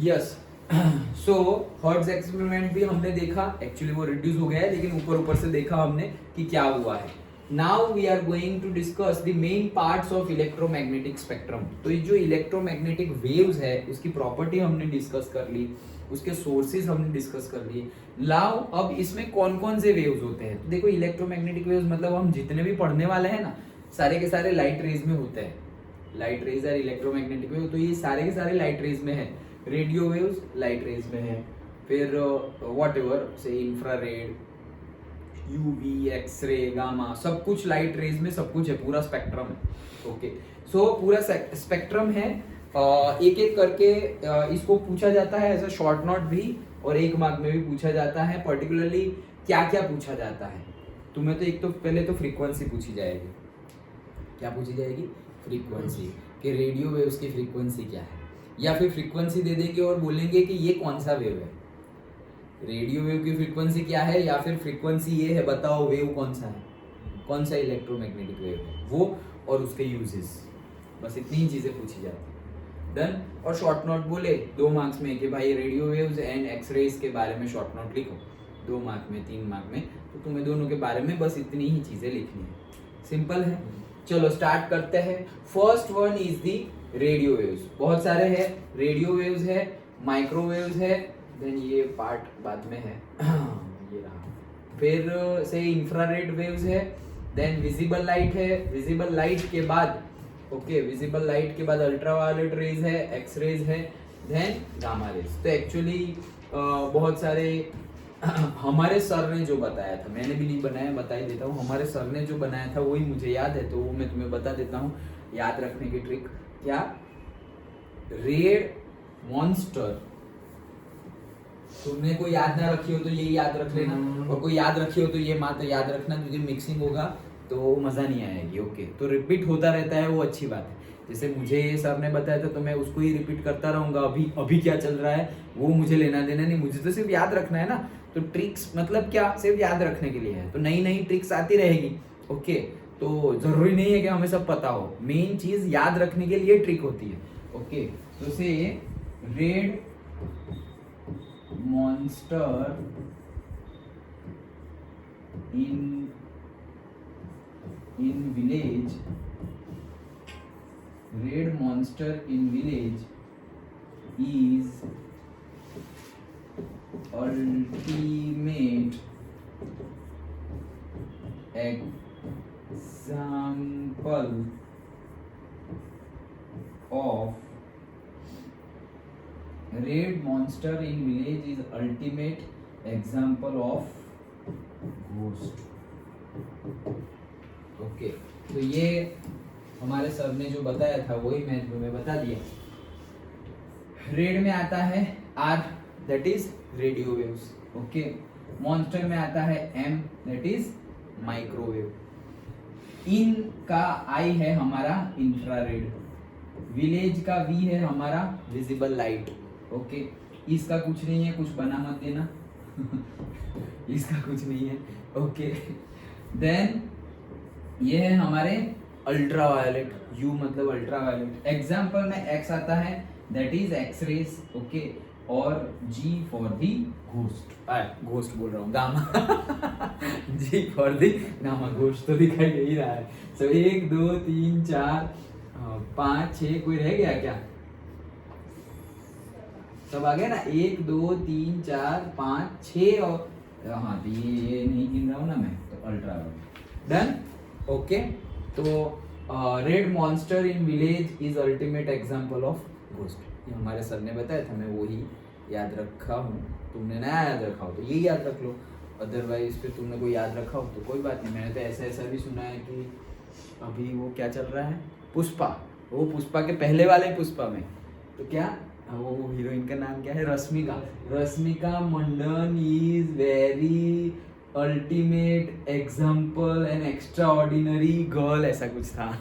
Yes. सो hertz experiment भी हमने देखा, एक्चुअली वो रिड्यूस हो गया है, लेकिन ऊपर ऊपर से देखा हमने कि क्या हुआ है। Now we are going to discuss the main parts of electromagnetic spectrum. तो ये जो इलेक्ट्रोमैग्नेटिक वेव्स है उसकी प्रॉपर्टी हमने डिस्कस कर ली, उसके सोर्सेज हमने डिस्कस कर लिए। लाओ अब इसमें कौन कौन से वेव्स होते हैं। तो देखो इलेक्ट्रोमैग्नेटिक वेव्स मतलब हम जितने भी पढ़ने वाले हैं ना, सारे के सारे लाइट रेज में होते हैं। लाइट रेज और इलेक्ट्रोमैग्नेटिक वेव, तो ये सारे के सारे लाइट रेज में है। रेडियो वेव्स लाइट रेज में है, फिर व्हाट एवर से इंफ्रारेड, यूवी, एक्सरे, गामा, सब कुछ लाइट रेज में सब कुछ है, पूरा स्पेक्ट्रम है। ओके, सो पूरा स्पेक्ट्रम है। एक एक करके इसको पूछा जाता है ऐसा शॉर्ट नोट भी, और एक मार्क में भी पूछा जाता है। पर्टिकुलरली क्या क्या पूछा जाता है तुम्हें, तो एक तो पहले तो फ्रीक्वेंसी पूछी जाएगी। क्या पूछी जाएगी? फ्रीक्वेंसी, कि रेडियो वेव्स की फ्रीक्वेंसी क्या है, या फिर फ्रीक्वेंसी दे देंगे और बोलेंगे कि ये कौन सा वेव है। रेडियो वेव की फ्रीक्वेंसी क्या है, या फिर फ्रीक्वेंसी ये है, बताओ वेव कौन सा है, कौन सा इलेक्ट्रोमैग्नेटिक वेव है वो, और उसके यूजेस। बस इतनी ही चीजें पूछी जाती है। डन। और शॉर्ट नोट बोले 2 मार्क्स में कि भाई रेडियो वेव्स एंड एक्सरेज के बारे में शॉर्ट नोट लिखो। 2 मार्क में, 3 मार्क में, तो तुम्हें दोनों के बारे में बस इतनी ही चीजें लिखनी है। सिंपल है। चलो स्टार्ट करते हैं। First one is the radio waves. बहुत सारे हैं, रेडियो वेव्स है, माइक्रोवेव्स है, देन ये पार्ट बाद में है ये रहा। फिर से इंफ्रारेड वेव्स है, देन विजिबल लाइट है, विजिबल लाइट के बाद विजिबल लाइट के बाद अल्ट्रावायलेट रेज है, एक्स रेज है, देन गामा रेज। तो एक्चुअली बहुत सारे हमारे सर ने जो बताया था, मैंने भी नहीं बनाया, बता ही देता हूँ। हमारे सर ने जो बनाया था वही मुझे याद है, तो वो मैं तुम्हें बता देता हूँ याद रखने की ट्रिक। क्या? Red monster. तुमने कोई याद ना रखी हो तो ये याद रख लेना, और कोई याद रखी हो तो ये मात्र याद रखना, क्योंकि मिक्सिंग होगा तो मजा नहीं आएगी। ओके, तो रिपीट होता रहता है, वो अच्छी बात है। जैसे मुझे सर ने बताया था तो मैं उसको ही रिपीट करता रहूंगा। अभी क्या चल रहा है वो मुझे लेना देना नहीं, मुझे तो सिर्फ याद रखना है ना। तो ट्रिक्स मतलब क्या, सिर्फ याद रखने के लिए है। तो नई नई ट्रिक्स आती रहेगी। ओके, तो जरूरी नहीं है कि हमें सब पता हो, मेन चीज याद रखने के लिए ट्रिक होती है। ओके, तो से red monster in village, red monster in village is ultimate example of red monster in village is ultimate example of ghost। Okay, तो ये हमारे सर ने जो बताया था वही मैं तुम्हें बता दिया। रेड में आता है R, that is radio waves. Okay, monster में आता है एम, दैट इज माइक्रोवेव। इन का आई है हमारा इंफ्रारेड, विलेज का वी है हमारा विजिबल लाइट। ओके, इसका कुछ नहीं है, कुछ बना मत देना इसका कुछ नहीं है। ओके, देन ये है हमारे अल्ट्रावायलेट, यू मतलब अल्ट्रावायलेट। एग्जाम्पल में एक्स आता है, that is X rays. Okay, और G for the ghost, ghost बोल रहा हूँ, gamma G for the gamma. Ghost तो दिखाई दे ही रहा है। सो 1 2 3 4 5 6, कोई रह गया क्या? सब आ गया ना? 1 2 3 4 5 6, और हाँ तो ये नहीं गिन रहा हूँ ना मैं, तो अल्ट्रावायलेट। डन। ओके, तो red monster in village is ultimate example of ghost. ये हमारे सर ने बताया था, मैं वही याद रखा हूँ। तुमने नया याद रखा हो तो ये याद रख लो, अदरवाइज फिर तुमने कोई याद रखा हो तो कोई बात नहीं। मैंने तो ऐसा भी सुना है कि अभी वो क्या चल रहा है, पुष्पा, वो पुष्पा के पहले वाले पुष्पा में तो क्या वो हीरोइन का नाम क्या है, Rashmika Mandanna is very ultimate example and extraordinary girl, ऐसा कुछ था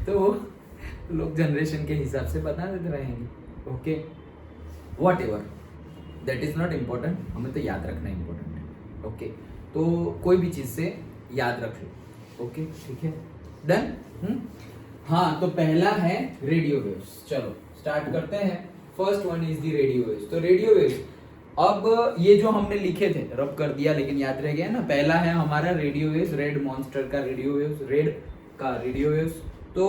तो लोग जनरेशन के हिसाब से बता देते रहेंगे। Okay, what ever, that is not important, हमें तो याद रखना इम्पोर्टेंट है। ओके, तो कोई भी चीज से याद रख लो। ओके, ठीक है, डन। हाँ, तो पहला है रेडियो वेव्स। चलो स्टार्ट करते हैं। First one is the radio waves. तो रेडियो वेव्स, अब ये जो हमने लिखे थे रब कर दिया लेकिन याद रह गया ना। पहला है हमारा रेडियो वेव्स, रेड मॉन्स्टर का रेडियो वेव्स, रेड का रेडियो वेव्स। तो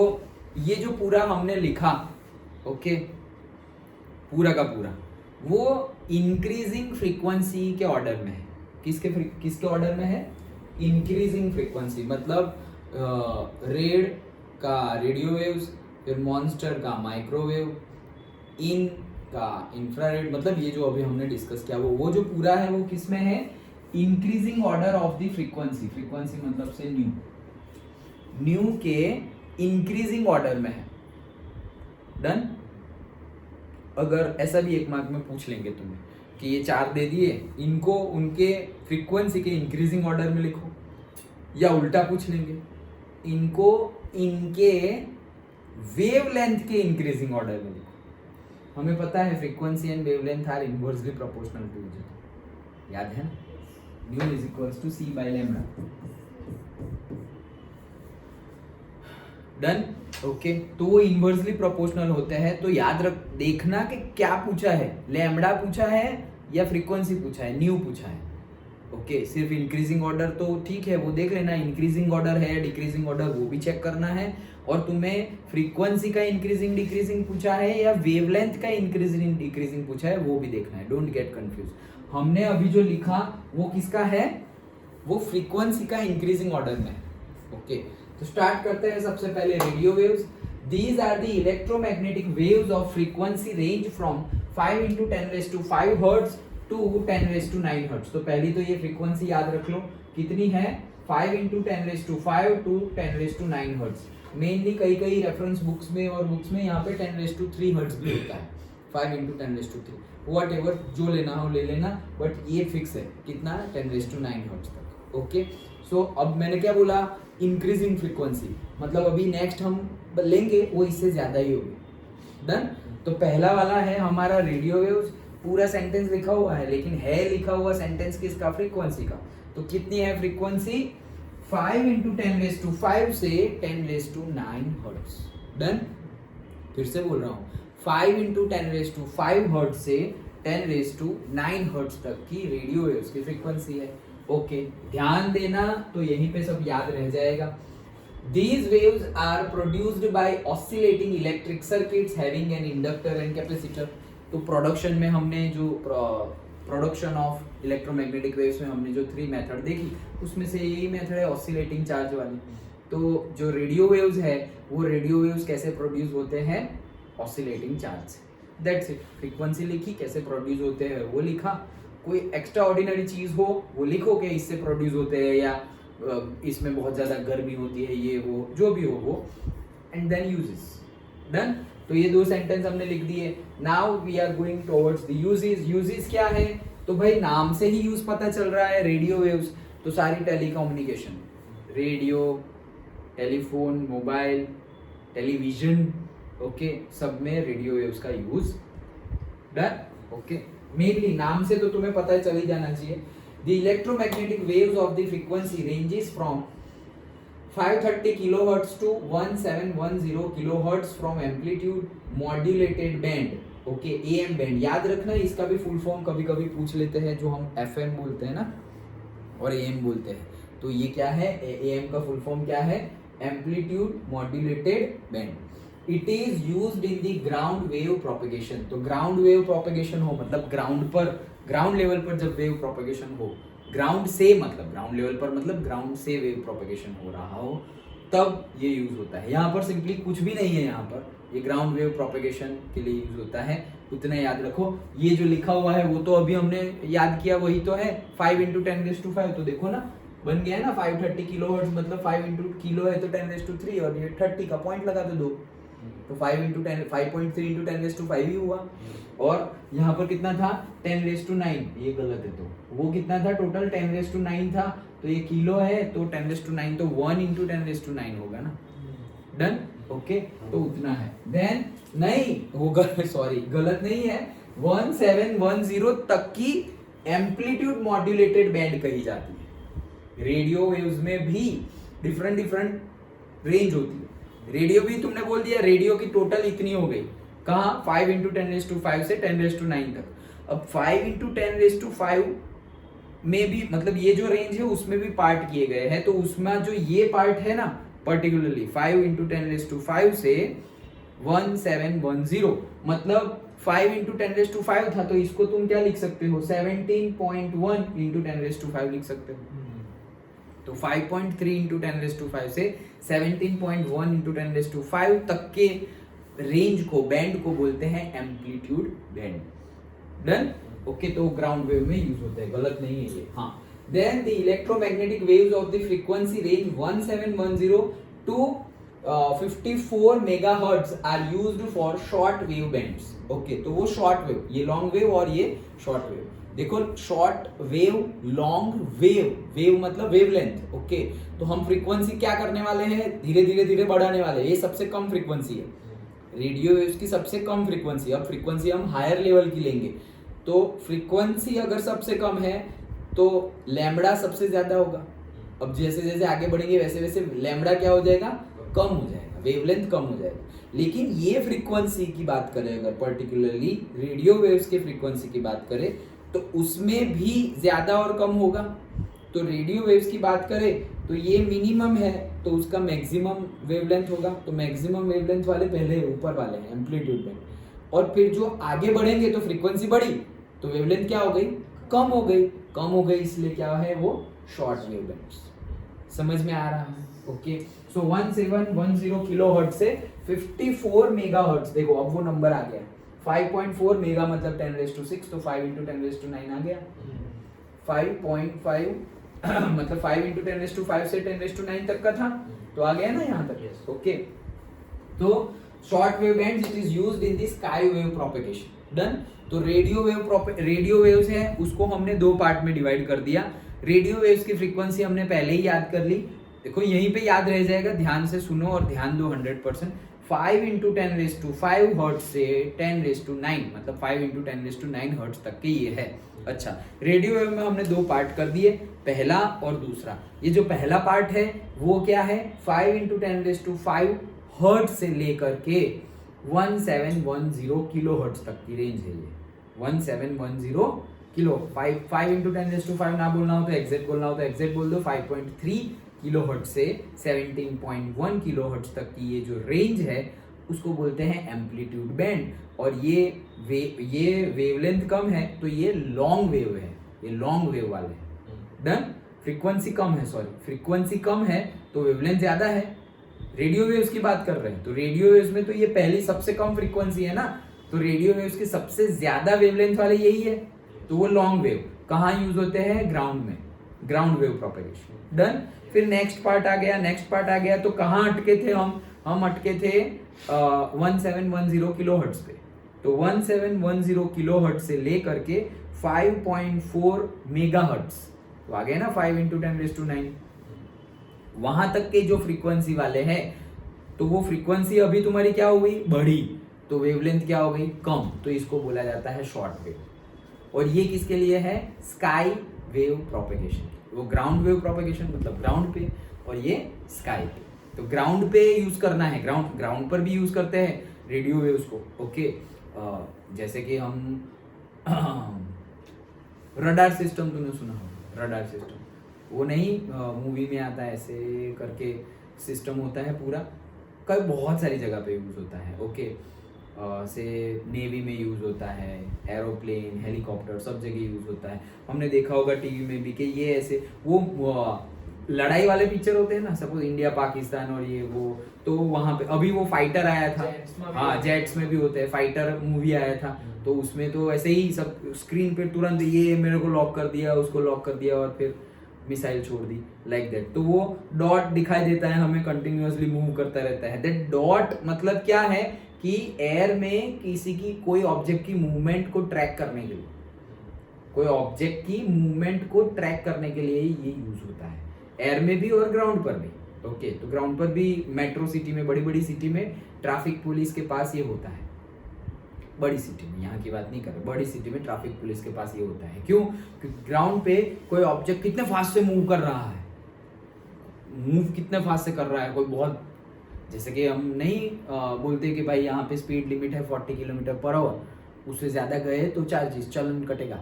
ये जो पूरा हमने लिखा, ओके, पूरा का पूरा वो इंक्रीजिंग फ्रीक्वेंसी के ऑर्डर में है। किसके ऑर्डर में है? इंक्रीजिंग फ्रीक्वेंसी, मतलब रेड का रेडियो वेव्स, फिर मॉन्स्टर का माइक्रोवेव, इन का इंफ्रारेड, मतलब ये जो अभी हमने डिस्कस किया वो जो पूरा है वो किस में है? Increasing order of the frequency. Frequency मतलब से न्यू के इंक्रीजिंग ऑर्डर में है। डन। अगर ऐसा भी एक मार्क में पूछ लेंगे तुम्हें कि ये 4 दे दिए, इनको उनके फ्रीक्वेंसी के इंक्रीजिंग ऑर्डर में लिखो, या उल्टा पूछ लेंगे इनको इनके वेवलेंथ के इंक्रीजिंग ऑर्डर में लिखो। हमें पता है frequency and wavelength are inversely proportional to each other, याद है ना? Mu is equals to c by lambda. Done. Okay, तो वो इनवर्सली प्रोपोर्शनल होते हैं। तो याद रख, देखना कि क्या पूछा है, लैम्डा पूछा है या फ्रीक्वेंसी पूछा है, न्यू पूछा है। ओके, सिर्फ इंक्रीजिंग ऑर्डर तो ठीक है, वो देख लेना, इंक्रीजिंग ऑर्डर है डिक्रीजिंग ऑर्डर वो भी चेक करना है। और तुम्हें फ्रीक्वेंसी का इंक्रीजिंग डिक्रीजिंग पूछा है या वेवलेंथ का इंक्रीजिंग डिक्रीजिंग पूछा है वो भी देखना है। Don't get confuse. हमने अभी जो लिखा वो किसका है? वो फ्रीक्वेंसी का इंक्रीजिंग ऑर्डर में। ओके, तो स्टार्ट करते हैं सबसे पहले radio waves. These are the electromagnetic waves of frequency range from 5 into 10⁵ hertz to 10⁹ hertz. तो पहली तो ये फ्रीक्वेंसी याद रख लो कितनी है, 5 into 10⁵ टू 10⁹ हर्ट्ज। मेनली कई रेफरेंस बुक्स में और बुक्स में यहाँ पे 10⁻³ हर्ट्ज भी होता है। 5 into 10⁻³ वट एवर जो लेना हो ले लेना, बट ये फिक्स है कितना, 10⁻⁹ हर्ट्ज तक। ओके, सो अब मैंने क्या बोला? इंक्रीजिंग फ्रीक्वेंसी, मतलब अभी नेक्स्ट हम लेंगे वो इससे ज्यादा ही होगी। डन। तो पहला वाला है हमारा रेडियो वेव्स। पूरा सेंटेंस लिखा हुआ है लेकिन है लिखा हुआ सेंटेंस किसका? फ्रीक्वेंसी का। तो कितनी है फ्रीक्वेंसी? 5 into 10⁵ से 10⁹ हर्ट्ज। डन। फिर से बोल रहा हूँ, 5 into 10⁵ हर्ट्ज से 10⁹ हर्ट्ज तक की रेडियो वेव्स की फ्रीक्वेंसी है। ओके, ध्यान देना, तो यहीं पे सब याद रह जाएगा। These waves are produced by oscillating electric circuits having an inductor and capacitor। तो प्रोडक्शन में हमने जो प्रोडक्शन ऑफ इलेक्ट्रोमैग्नेटिक वेव्स में हमने जो 3 मेथड देखी उसमें से यही मेथड है ऑसिलेटिंग चार्ज वाली। तो जो रेडियो वेव्स है वो रेडियो वेव्स कैसे प्रोड्यूस होते हैं? ऑसिलेटिंग चार्ज से। That's it. फ्रीक्वेंसी लिखी, कैसे प्रोड्यूस होते हैं वो लिखा। कोई एक्स्ट्रा ऑर्डिनरी चीज हो वो लिखो कि इससे प्रोड्यूस होते हैं या इसमें बहुत ज्यादा गर्मी होती है, ये वो जो भी हो वो, एंड देन यूजेस। डन। तो ये 2 सेंटेंस हमने लिख दिए। Now we are going towards the uses. Uses क्या है? तो भाई नाम से ही यूज पता चल रहा है, रेडियो वेव्स। तो सारी telecommunication, radio, telephone, mobile, television, okay, सब में रेडियो वेव्स का यूज। डन। ओके, मेनली नाम से तो तुम्हें पता चल ही जाना चाहिए। The electromagnetic waves of the frequency ranges from 530 kilohertz to 1710 kilohertz from amplitude modulated band। Okay, AM band याद रखना, इसका भी फुल फॉर्म कभी कभी पूछ लेते हैं, जो हम FM बोलते हैं ना और AM बोलते हैं। तो ये क्या है? AM का फुल फॉर्म क्या है? Amplitude modulated band. It is used in the ground wave propagation. तो ग्राउंड वेव प्रोपगेशन हो मतलब ग्राउंड पर, ग्राउंड लेवल पर जब वेव प्रोपगेशन हो, ग्राउंड से मतलब ग्राउंड लेवल पर मतलब ग्राउंड से वेव प्रोपगेशन हो रहा हो, तब ये यूज होता है। यहाँ पर सिंपली कुछ भी नहीं है, यहाँ पर ये ग्राउंड वेव प्रोपगेशन के लिए यूज होता है, उतना याद रखो। ये जो लिखा हुआ है वो तो अभी हमने याद किया, वही तो है 5 into 10⁵। तो देखो ना बन गया ना 530 किलोहर्ट्ज, मतलब 5 into किलो है तो 10⁵, और ये 30 का पॉइंट लगा दो, तो 5.3 into 10⁵ ही हुआ। और यहाँ पर कितना था? 10⁹ ये गलत है, तो वो कितना था? टोटल 10⁹ था, तो ये किलो है तो 10⁹ तो 1 into 10⁹ होगा ना। डन। ओके, तो उतना है। देन नहीं होगा, सॉरी गलत नहीं है, 1710 तक की एम्पलीट्यूड मॉड्यूलेटेड बैंड कही जाती है। रेडियो वेव्स में भी डिफरेंट रेंज होती है। रेडियो भी तुमने बोल दिया, रेडियो की टोटल इतनी हो गई, कहाँ 5 इंटू 10⁵ से 10⁹ तक। अब 5 इंटू 10⁵ में भी मतलब ये जो रेंज है उसमें भी पार्ट किए गए हैं, तो उसमें जो ये पार्ट है ना पर्टिकुलरली 5 इंटू 10⁵ से 1710 मतलब 5 इंटू 10⁵ था, तो इसको तुम क्या लिख सकते हो 17.1 इंटू 10⁵ लिख सकते हो। तो 5.3 इंटू 10⁵ से 17.1 इंटू 10⁵ तक के रेंज को बैंड को बोलते हैं एम्पलीट्यूड बैंड। डन। ओके, तो ग्राउंड वेव में यूज होता है, गलत नहीं है ये। हाँ, then the electromagnetic waves of the frequency range 1710 to 54 megahertz are used for short wave bands. Okay, तो वो शॉर्ट वेव, ये लॉन्ग वेव और ये शॉर्ट वेव। देखो short wave, long wave, wave मतलब वेवलेंथ। ओके, तो हम फ्रीक्वेंसी क्या करने वाले हैं, धीरे धीरे धीरे बढ़ाने वाले हैं। ये सबसे कम फ्रीक्वेंसी है, रेडियो वेव्स की सबसे कम फ्रीक्वेंसी। अब फ्रीक्वेंसी हम हायर लेवल की लेंगे, तो फ्रीक्वेंसी अगर सबसे कम है तो लैम्बडा सबसे ज्यादा होगा। अब जैसे जैसे आगे बढ़ेंगे वैसे वैसे लैम्बडा क्या हो जाएगा, कम हो जाएगा, वेवलेंथ कम हो जाएगा। लेकिन ये फ्रीक्वेंसी की बात करें अगर पर्टिकुलरली रेडियो वेव्स के फ्रीक्वेंसी की बात करें तो उसमें भी ज्यादा और कम होगा। तो रेडियो वेव्स की बात करें तो ये मिनिमम है, तो उसका मैक्सिमम वेवलेंथ होगा। तो मैक्सिमम वेवलेंथ वाले पहले ऊपर वाले हैं एम्पलीट्यूड में, और फिर जो आगे बढ़ेंगे तो फ्रीक्वेंसी बढ़ी तो वेवलेंथ क्या हो गई, कम हो गई। कम हो गई इसलिए क्या है वो शॉर्ट वेवलेंथ्स। समझ में आ रहा है? ओके, सो 1710 किलोहर्ट्ज से 54 मेगाहर्ट्ज, देखो अब वो नंबर आ गया 5.4 मेगा मतलब 10⁶, तो 5 इंटू 10⁹ आ गया 5.5 मतलब 5 इंटू 10⁵ से 10⁹ तक का था, तो आ गया ना यहाँ तक। ओके, तो short wave band it is used in the sky wave propagation. Done. तो रेडियो वेव्स है उसको हमने दो पार्ट में डिवाइड कर दिया। रेडियो वेव्स की फ्रीक्वेंसी हमने पहले ही याद कर ली, देखो यहीं पे याद रह जाएगा, ध्यान से सुनो और ध्यान दो 100%। 5 इंटू 10⁵ हर्ट्ज से 10⁹ मतलब 5 इंटू 10⁹ हर्ट्ज तक के ये है। अच्छा, रेडियो वेव में हमने दो पार्ट कर दिए, पहला और दूसरा। ये जो पहला पार्ट है वो क्या है, 5 इंटू 10⁵ हर्ट्ज से लेकर के 1710 किलो हर्ट्ज तक की रेंज है ये। 1710 किलो, 5 इंटू 10⁵ ना बोलना हो तो एग्जैक्ट बोलना हो तो एग्जैक्ट बोल दो। 5.3 किलो हर्ट्ज से 17.1 किलो हर्ट्ज तक की ये जो रेंज है उसको बोलते हैं एम्पलीट्यूड बैंड। और ये वेवलेंथ कम है तो ये लॉन्ग वेव है, ये लॉन्ग वेव वाले हैं। डन। फ्रीक्वेंसी कम है, सॉरी फ्रीक्वेंसी कम है तो वेवलेंथ ज्यादा है। रेडियो वेव्स की बात कर रहे हैं तो रेडियो वेव्स में तो ये पहली सबसे कम फ्रीक्वेंसी है ना, तो रेडियो वेव्स की सबसे ज्यादा वेवलेंथ वाले यही है, तो वो लॉन्ग वेव कहाँ यूज होते हैं, ग्राउंड में, ग्राउंड वेव प्रोपेगेशन। डन। फिर नेक्स्ट पार्ट आ गया, तो कहाँ अटके थे हम अटके थे 1710 किलो हर्ट्ज पे। तो 1710 किलो हर्ट्ज से लेकर के 5.4 मेगा हर्ट्ज, तो आ गया ना 5 इंटू 10⁹ वहां तक के जो फ्रीक्वेंसी वाले हैं, तो वो फ्रीक्वेंसी अभी तुम्हारी क्या हो गई, बढ़ी, तो वेवलेंथ क्या हो गई, कम, तो इसको बोला जाता है शॉर्ट वेव। और ये किसके लिए है, स्काई वेव प्रोपेगेशन। वो ग्राउंड वेव प्रोपेगेशन मतलब ग्राउंड पे, और ये स्काई पे। तो ग्राउंड पे यूज करना है, ग्राउंड पर भी यूज करते हैं रेडियो वेव्स को। ओके, जैसे कि हम रडार सिस्टम तुमने सुना होगा, रडार सिस्टम वो नहीं मूवी में आता है ऐसे करके सिस्टम होता है पूरा, कई बहुत सारी जगह पे यूज होता है। ओके, से नेवी में यूज होता है, एरोप्लेन, हेलीकॉप्टर सब जगह यूज होता है। हमने देखा होगा टीवी में भी कि ये ऐसे वो लड़ाई वाले पिक्चर होते हैं ना, सपोज इंडिया पाकिस्तान और ये वो, तो वहां पे अभी वो फाइटर आया था, हाँ जेट्स में भी होते हैं, फाइटर मूवी आया था, तो उसमें तो ऐसे ही सब स्क्रीन पे तुरंत ये मेरे को लॉक कर दिया, उसको लॉक कर दिया और फिर मिसाइल छोड़ दी, लाइक दैट। तो वो डॉट दिखाई देता है हमें, कंटिन्यूअसली मूव करता रहता है। दैट डॉट मतलब क्या है कि एयर में किसी की कोई ऑब्जेक्ट की मूवमेंट को ट्रैक करने के लिए, कोई ऑब्जेक्ट की मूवमेंट को ट्रैक करने के लिए ये यूज होता है, एयर में भी और ग्राउंड पर भी। ओके, तो ग्राउंड पर भी मेट्रो सिटी में, बड़ी बड़ी सिटी में ट्रैफिक पुलिस के पास ये होता है, बड़ी सिटी में, यहाँ की बात नहीं कर रहे, बड़ी सिटी में ट्रैफिक पुलिस के पास ये होता है। क्यों? क्योंकि ग्राउंड पे कोई ऑब्जेक्ट कितने फास्ट से मूव कर रहा है, मूव कितने फास्ट से कर रहा है, कोई बहुत जैसे कि हम नहीं बोलते कि भाई यहाँ पे स्पीड लिमिट है 40 किलोमीटर पर आवर, उससे ज़्यादा गए तो चार्जेस चलन कटेगा।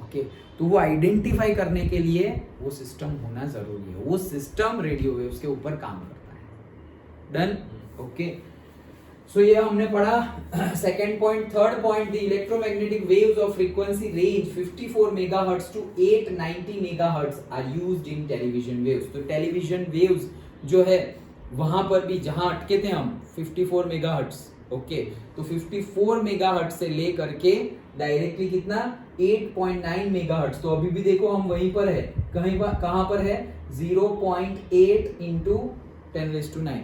ओके, तो वो आइडेंटिफाई करने के लिए वो सिस्टम होना ज़रूरी है। वो सिस्टम रेडियो वेव्स के ऊपर काम करता है। डन। ओके, सो ये हमने पढ़ा। Second point. Third point, the electromagnetic waves of frequency range 54 megahertz to 890 megahertz are used in television waves. तो टेलीविजन वेव्स जो है वहां पर भी जहां अटके थे हम 54 मेगाहर्ट्ज, ओके, तो 54 मेगाहर्ट्ज से लेकर के डायरेक्टली कितना 8.9 मेगाहर्ट्ज। तो अभी भी देखो हम वहीं पर है, कहां पर है 0.8 इंटू 10⁹।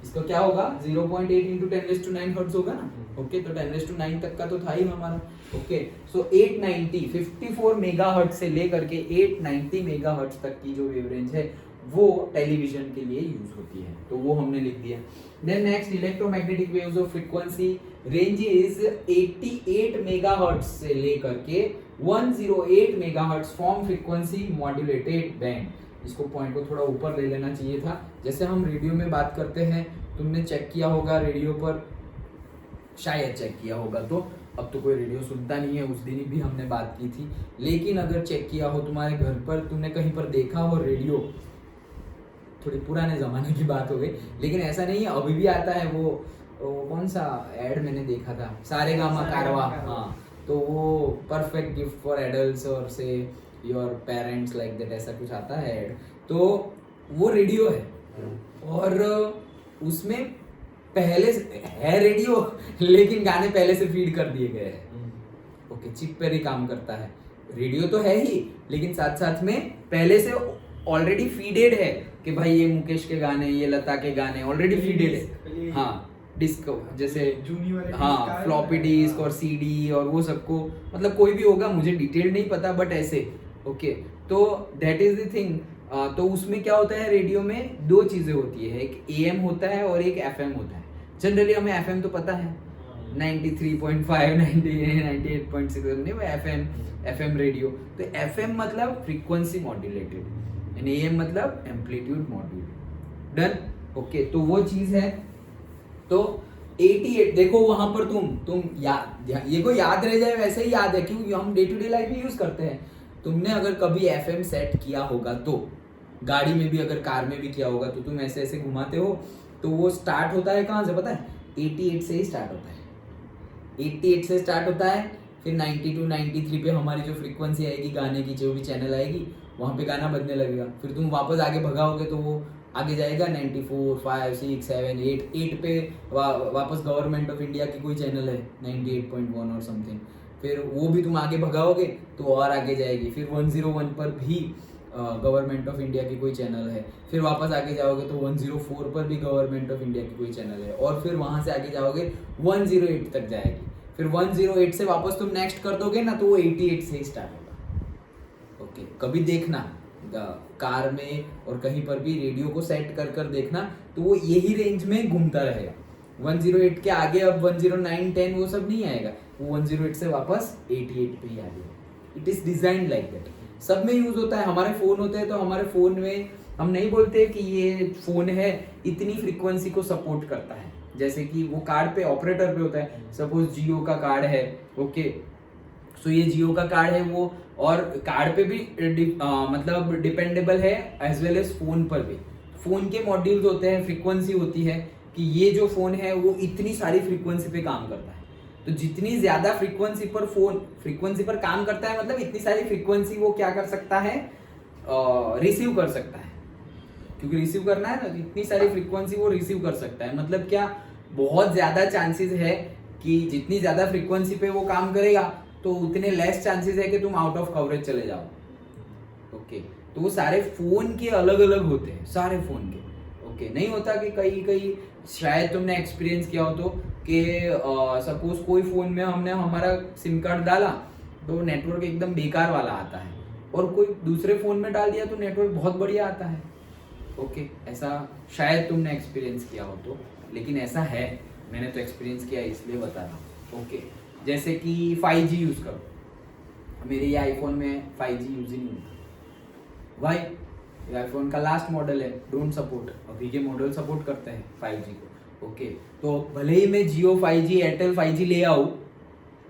इसका क्या होगा 0.8 इंटू 10⁹ हर्ट्ज होगा ना। ओके, तो 10⁹ तक का तो था ही हमारा। ओके, सो 890 54 मेगाहर्ट्ज से लेकर के 890 मेगाहर्ट्ज तक की जो वेव रेंज है वो टेलीविजन के लिए यूज होती है, तो वो हमने लिख दिया। Then next, electromagnetic waves of frequency range is 88 megahertz से लेकर के 108 megahertz form frequency modulated band. इसको पॉइंट को थोड़ा ऊपर ले लेना चाहिए था। जैसे हम रेडियो में बात करते हैं, तुमने चेक किया होगा रेडियो पर, शायद चेक किया होगा, तो अब तो कोई रेडियो सुनता नहीं है, उस दिन भी हमने बात की थी, लेकिन अगर चेक किया हो तुम्हारे घर पर, तुमने कहीं पर देखा हो रेडियो, थोड़ी पुराने जमाने की बात हो गई, लेकिन ऐसा नहीं है, अभी भी आता है वो कौन सा एड मैंने देखा था, सारेगामा कारवा। हाँ, तो वो परफेक्ट गिफ्ट फॉर एडल्ट्स और से योर पेरेंट्स लाइक दैट, ऐसा कुछ आता है एड, तो वो रेडियो है और उसमें पहले है रेडियो, लेकिन गाने पहले से फीड कर दिए गए हैं। ओके, चिप पर ही काम करता है, रेडियो तो है ही, लेकिन साथ साथ में पहले से ऑलरेडी फीडेड है कि भाई ये मुकेश के गाने, ये लता के गाने ऑलरेडी फीडेड है। हाँ, डिस्क जैसे, हाँ, फ्लॉपी डिस्क और सीडी और वो सबको, मतलब कोई भी होगा, मुझे डिटेल नहीं पता, बट ऐसे। ओके, तो दैट इज द थिंग। तो उसमें क्या होता है, रेडियो में दो चीजें होती है, एक एएम होता है और एक एफएम होता है। जनरली हमें एफएम तो पता है 93.5 98.6 नहीं, वो एफएम रेडियो। तो एफएम मतलब फ्रीक्वेंसी मॉड्यूलेटेड, एएम मतलब एम्पलीट्यूड मॉड्यूल। डन। ओके, तो वो चीज है। तो 88 देखो वहां पर तुम ये को याद रह जाए वैसे ही याद है, क्योंकि हम डे टू डे लाइफ में यूज करते हैं। तुमने अगर कभी एफएम सेट किया होगा, तो गाड़ी में भी, अगर कार में भी किया होगा, तो तुम ऐसे ऐसे घुमाते हो, तो वो स्टार्ट होता है कहाँ से पता है, 88 से ही स्टार्ट होता है। 88 से स्टार्ट होता है, फिर 92 93 पे हमारी जो फ्रीक्वेंसी आएगी गाने की, जो भी चैनल आएगी वहाँ पे गाना बजने लगेगा। फिर तुम वापस आगे भगाओगे तो वो आगे जाएगा 94 5 6 7 8 पे वापस गवर्नमेंट ऑफ इंडिया की कोई चैनल है 98.1 और समथिंग, फिर वो भी तुम आगे भगाओगे तो और आगे जाएगी। फिर 101 पर भी गवर्नमेंट ऑफ इंडिया की कोई चैनल है, फिर वापस आगे जाओगे तो 104 पर भी गवर्नमेंट ऑफ इंडिया की कोई चैनल है, और फिर वहाँ से आगे जाओगे 108 तक जाएगी। फिर 108 से वापस तुम नेक्स्ट कर दोगे ना, तो वो 88 से ही स्टार्ट होगा। ओके, कभी देखना कार में और कहीं पर भी रेडियो को सेट कर कर देखना, तो वो यही रेंज में घूमता रहेगा। 108 के आगे अब 109 10 वो सब नहीं आएगा, वो 108 से वापस 88 पे ही आ जाएगा। It is design like that. सब में यूज होता है। हमारे फोन होते हैं, तो हमारे फोन में हम नहीं बोलते कि ये फोन है इतनी फ्रीक्वेंसी को सपोर्ट करता है, जैसे कि वो कार्ड पे, ऑपरेटर पे होता है। सपोज जियो का कार्ड है, ओके, सो ये जियो का कार्ड है वो, और कार्ड पे भी मतलब डिपेंडेबल है, एज वेल एज फोन पर भी। फोन के मॉड्यूल्स होते हैं, फ्रीक्वेंसी होती है कि ये जो फोन है वो इतनी सारी फ्रीक्वेंसी पे काम करता है। तो जितनी ज्यादा फ्रीक्वेंसी पर फोन फ्रीक्वेंसी पर काम करता है, मतलब इतनी सारी फ्रीक्वेंसी वो क्या कर सकता है, रिसीव कर सकता है, क्योंकि रिसीव करना है ना, इतनी सारी फ्रीक्वेंसी वो रिसीव कर सकता है। मतलब क्या, बहुत ज्यादा चांसेस है कि जितनी ज्यादा फ्रीक्वेंसी पे वो काम करेगा, तो उतने लेस चांसेस है कि तुम आउट ऑफ कवरेज चले जाओ। ओके, तो वो सारे फोन के अलग अलग होते हैं, सारे फोन के। ओके, नहीं होता कि कई शायद तुमने एक्सपीरियंस किया हो तो कि सपोज कोई फोन में हमने हमारा सिम कार्ड डाला तो नेटवर्क एकदम बेकार वाला आता है, और कोई दूसरे फोन में डाल दिया तो नेटवर्क बहुत बढ़िया आता है। ओके, ऐसा शायद तुमने एक्सपीरियंस किया हो तो, लेकिन ऐसा है, मैंने तो एक्सपीरियंस किया इसलिए बता रहा हूँ। ओके, जैसे कि 5G यूज करो, मेरे ये आईफोन में 5G यूज ही नहीं होता। वाई? ये आईफोन का लास्ट मॉडल है, डोंट सपोर्ट। अभी के मॉडल सपोर्ट करते हैं 5G को। ओके, तो भले ही मैं जियो 5G एयरटेल 5G ले आऊँ,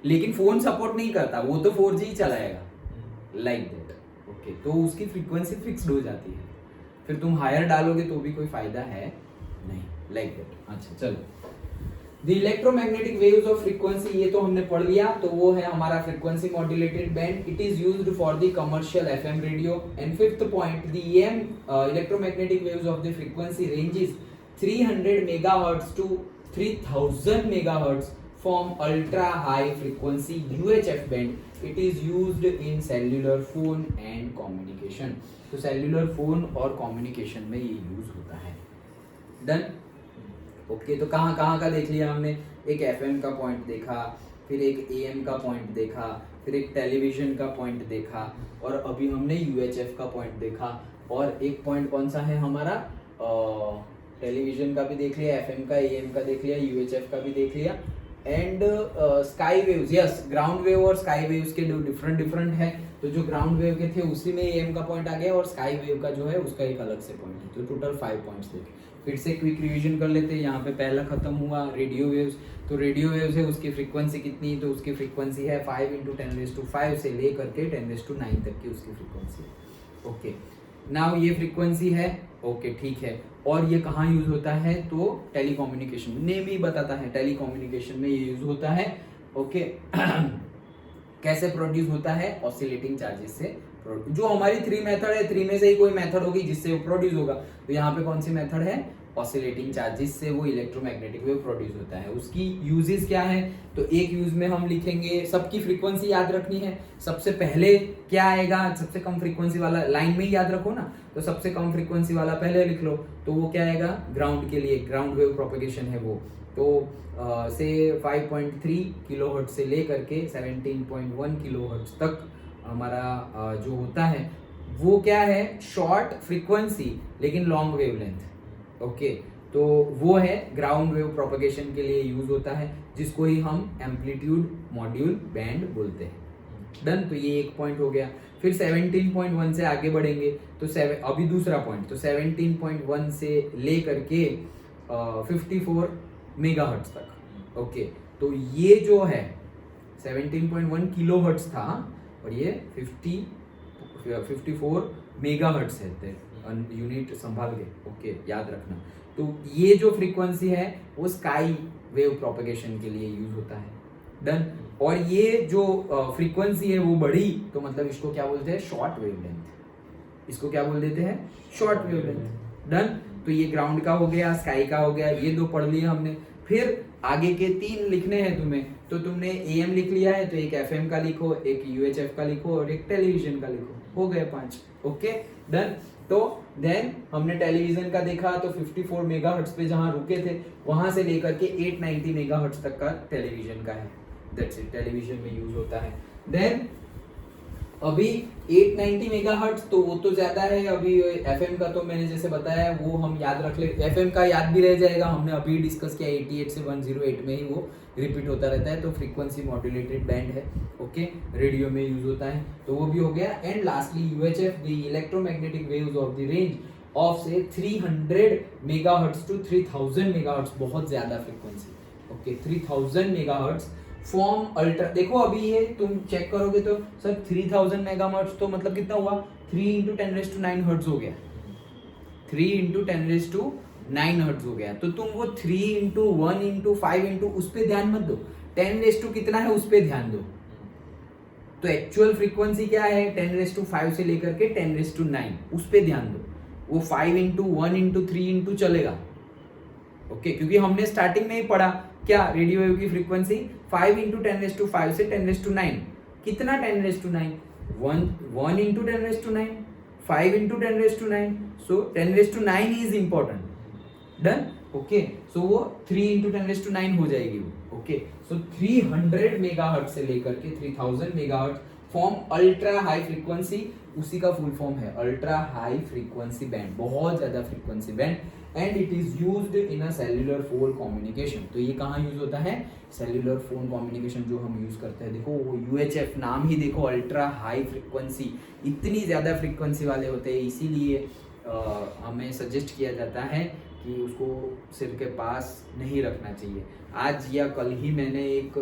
लेकिन फोन सपोर्ट नहीं करता, वो तो 4G ही चलाएगा, लाइक दैट। ओके, तो उसकी फ्रीक्वेंसी फिक्स्ड हो जाती है, फिर तुम हायर डालोगे तो भी कोई फायदा है नहीं, लाइक दैट। अच्छा चलो, the electromagnetic waves of frequency, ये तो हमने पढ़ लिया, तो वो है हमारा frequency modulated band. It is used for the commercial FM radio. And fifth point, the EM electromagnetic waves of the frequency ranges 300 megahertz to 3000 megahertz from ultra high frequency UHF band. It is used in cellular phone and communication. तो cellular phone और communication में ये use होता है। Done. Okay, तो कहाँ कहाँ का देख लिया हमने, एक FM का पॉइंट देखा, फिर एक AM का पॉइंट देखा, फिर एक टेलीविजन का पॉइंट देखा, और अभी हमने UHF का पॉइंट देखा। और एक पॉइंट कौन सा है हमारा, टेलीविजन का भी देख लिया, FM का, AM का देख लिया, UHF का भी देख लिया। And sky waves, yes, ground wave और स्काई वेव्स के डिफरेंट है। तो जो ग्राउंड वेव के थे उसी में एम का पॉइंट आ गया, और स्काई वेव का जो है उसका एक अलग से पॉइंट है। तो टोटल 5 पॉइंट्स देखे। फिर से क्विक रिवीजन कर लेते हैं। यहाँ पे पहला खत्म हुआ रेडियो वेव्स। तो रेडियो वेव्स है, उसकी फ्रीक्वेंसी कितनी, तो उसकी फ्रीक्वेंसी है 5 × 10⁵ से ले करके 10⁹ तक की उसकी फ्रीक्वेंसी है। ओके, नाउ ये फ्रीक्वेंसी है, ओके ठीक है। और ये कहाँ यूज होता है, तो टेलीकम्युनिकेशन, नेम ही बताता है, टेलीकम्युनिकेशन में ये यूज होता है। ओके कैसे प्रोड्यूस होता है, ऑसिलेटिंग चार्जेस से। जो हमारी 3 मेथड है, 3 में से ही कोई मेथड होगी जिससे वो प्रोड्यूस होगा। तो यहाँ पे कौन सी मेथड है, ऑसिलेटिंग चार्जेस से वो इलेक्ट्रोमैग्नेटिक वेव प्रोड्यूस होता है। उसकी यूजेस क्या है, तो एक यूज में हम लिखेंगे, सबकी फ्रीक्वेंसी याद रखनी है। सबसे पहले क्या आएगा, सबसे कम फ्रीक्वेंसी वाला, लाइन में ही याद रखो ना, तो सबसे कम फ्रीक्वेंसी वाला पहले लिख लो। तो वो क्या आएगा, ग्राउंड के लिए, ग्राउंड वेव प्रोपेगेशन है वो। तो से 5.3 किलोहर्ट्ज से लेकर के 17.1 किलोहर्ट्ज तक हमारा जो होता है वो क्या है, शॉर्ट फ्रीक्वेंसी लेकिन लॉन्ग वेवलेंथ। ओके, तो वो है ग्राउंड वेव प्रोपेगेशन के लिए यूज होता है, जिसको ही हम एम्पलीट्यूड मॉड्यूल बैंड बोलते हैं। डन, तो ये एक पॉइंट हो गया। फिर 17.1 से आगे बढ़ेंगे तो अभी दूसरा पॉइंट, तो 17.1 से ले करके 54 मेगाहर्ट्ज तक। ओके, तो ये जो है 17.1 किलोहर्ट्ज था, और ये 54 मेगाहर्ट्ज है, यूनिट संभाल के, ओके याद रखना। तो ये जो फ्रीक्वेंसी है वो स्काई वेव प्रोपेगेशन के लिए यूज होता है। डन, और ये जो फ्रीक्वेंसी है वो बढ़ी तो मतलब इसको क्या बोलते हैं, शॉर्ट वेवलेंथ। इसको क्या बोल देते हैं, शॉर्ट वेवलेंथ। डन, तो ये ग्राउंड का हो गया, स्काई का हो गया, ये 2 पढ़ लिए हमने। फिर आगे के 3 लिखने हैं तुम्हें, तो तुमने AM लिख लिया है, तो एक FM का लिखो, एक UHF का लिखो, और एक टेलीविजन का लिखो, हो गए 5। Okay done. तो देन हमने टेलीविजन का देखा, तो 54 मेगाहर्ट्ज पे जहां रुके थे वहां से लेकर के 890 मेगाहर्ट्ज तक का टेलीविजन का है। दैट्स इट, टेलीविजन में यूज होता है। देन अभी 890 मेगाहर्ट्ज तो वो तो ज्यादा है। अभी FM का तो मैंने जैसे बताया वो हम याद रख ले, FM का याद भी रह जाएगा, हमने अभी डिस्कस किया 88 से 108 में ही वो रिपीट होता रहता है। तो फ्रीक्वेंसी मॉड्यूलेटेड बैंड है, ओके, रेडियो में यूज होता है, तो वो भी हो गया। And lastly UHF, the electromagnetic waves of the range of से 300 मेगाहर्ट्ज टू 3000 मेगाहर्ट्ज, बहुत ज्यादा frequency. Okay, 3000 megahertz form ultra. देखो अभी ये तुम चेक करोगे तो सर 3000 मेगाहर्ट्ज तो मतलब कितना हुआ, 3 × 10⁹ हर्ट्ज हो गया, 3 × 10⁹ हर्ट्ज हो गया। तो तुम वो 3 × 1 × 5 × उस पे ध्यान मत दो, 10⁻⁵ कितना है उस पे ध्यान दो। तो एक्चुअल फ्रीक्वेंसी क्या है, 10⁵ से लेकर के 10⁹ उस पे ध्यान दो। वो 5 × 1 × 3 × चलेगा, ओके, क्योंकि हमने स्टार्टिंग में ही पढ़ा क्या, रेडियो वेव की फ्रीक्वेंसी 5 × 10⁵ से 10⁹, कितना 10⁹? 1 × 10⁹, 5 × 10⁹, so 10⁹ is important. Done, okay, so वो 3 × 10⁹ हो जाएगी वो। ओके, सो 300 मेगाहर्ट्ज से लेकर के 3000 megahertz form ultra high frequency, उसी का फुल फॉर्म है अल्ट्रा हाई फ्रीक्वेंसी बैंड, बहुत ज्यादा frequency band. And it is used in a cellular phone communication. तो ये कहाँ यूज होता है, सेल्युलर फोन कम्युनिकेशन जो हम यूज करते हैं। देखो वो UHF नाम ही देखो, अल्ट्रा हाई फ्रीक्वेंसी, इतनी ज्यादा फ्रीक्वेंसी वाले होते हैं, इसीलिए हमें सजेस्ट किया जाता है कि उसको सिर के पास नहीं रखना चाहिए। आज या कल ही मैंने एक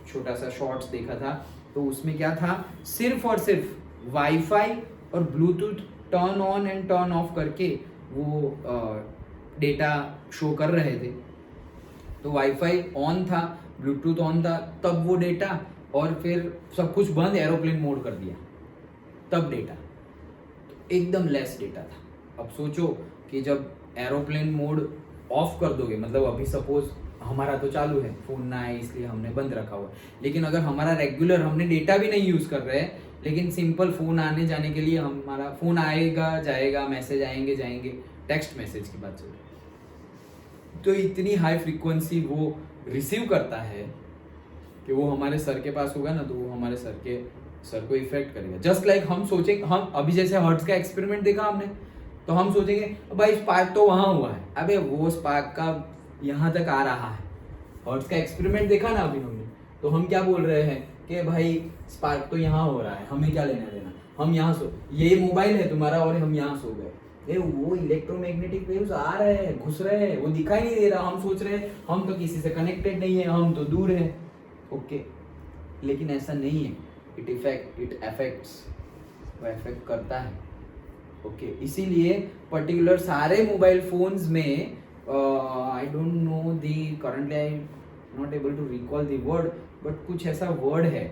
छोटा सा शॉर्ट्स देखा था, तो उसमें क्या था, सिर्फ और सिर्फ वाईफाई और Bluetooth turn on and turn off करके वो डेटा शो कर रहे थे। तो वाईफाई ऑन था, ब्लूटूथ ऑन था, तब वो डेटा, और फिर सब कुछ बंद, एरोप्लेन मोड कर दिया, तब डेटा, तो एकदम लेस डेटा था। अब सोचो कि जब एरोप्लेन मोड ऑफ कर दोगे, मतलब अभी सपोज हमारा तो चालू है, फोन ना आए इसलिए हमने बंद रखा हुआ है, लेकिन अगर हमारा रेगुलर, हमने डेटा भी नहीं यूज कर रहे हैं, लेकिन सिंपल फोन आने जाने के लिए हमारा फोन आएगा जाएगा, मैसेज आएंगे जाएंगे, टेक्स्ट मैसेज की बात चल रही है, तो इतनी हाई फ्रीक्वेंसी वो रिसीव करता है कि वो हमारे सर के पास होगा ना, तो वो हमारे सर को इफेक्ट करेगा। जस्ट लाइक हम सोचेंगे, हम अभी जैसे हर्ट्ज का एक्सपेरिमेंट देखा हमने, तो हम सोचेंगे भाई स्पार्क तो वहां हुआ है, अबे वो स्पार्क का यहाँ तक आ रहा है। हर्ट्ज का एक्सपेरिमेंट देखा ना अभी हमने, तो हम क्या बोल रहे हैं कि भाई स्पार्क तो यहाँ हो रहा है, हमें क्या लेना देना, हम यहाँ सो, ये मोबाइल है तुम्हारा और हम यहाँ सो गए, वो इलेक्ट्रोमैग्नेटिक वेव्स आ रहे हैं, घुस रहे हैं, वो दिखाई नहीं दे रहा, हम सोच रहे हैं हम तो किसी से कनेक्टेड नहीं है, हम तो दूर हैं। ओके, लेकिन ऐसा नहीं है, इट अफेक्ट्स, वो अफेक्ट करता है। ओके, इसीलिए पर्टिकुलर सारे मोबाइल फोन्स में I don't know the currently, I not able to recall the word, but कुछ ऐसा वर्ड है,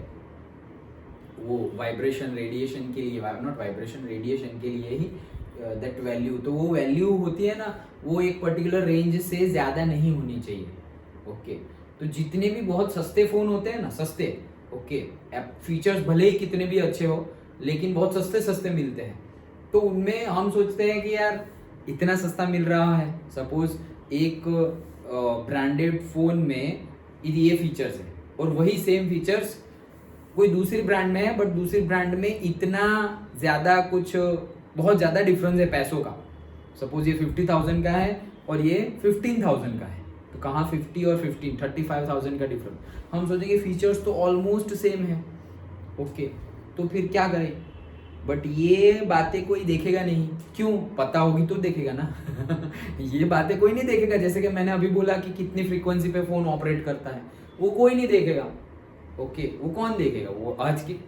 वो वाइब्रेशन रेडिएशन के लिए, नॉट वाइब्रेशन रेडिएशन के लिए ही दैट वैल्यू, तो वो वैल्यू होती है ना, वो एक पर्टिकुलर रेंज से ज़्यादा नहीं होनी चाहिए। ओके, तो जितने भी बहुत सस्ते फ़ोन होते हैं ना, सस्ते, ओके, फीचर्स भले ही कितने भी अच्छे हो, लेकिन बहुत सस्ते सस्ते मिलते हैं, तो उनमें हम सोचते हैं कि यार इतना सस्ता मिल रहा है, सपोज एक ब्रांडेड फ़ोन में ये फीचर्स है, और वही सेम फीचर्स कोई दूसरी ब्रांड में है, बट दूसरी ब्रांड में इतना ज़्यादा कुछ, बहुत ज़्यादा डिफरेंस है पैसों का। सपोज ये 50,000 का है और ये 15,000 का है, तो कहाँ 50 और 15, 35,000 का डिफरेंस। हम सोचेंगे फीचर्स तो ऑलमोस्ट सेम है, ओके, तो फिर क्या करें, बट ये बातें कोई देखेगा नहीं, क्यों, पता होगी तो देखेगा ना ये बातें कोई नहीं देखेगा, जैसे कि मैंने अभी बोला कि कितनी फ्रीक्वेंसी पे फोन ऑपरेट करता है, वो कोई नहीं देखेगा। ओके, वो कौन देखेगा, वो आज की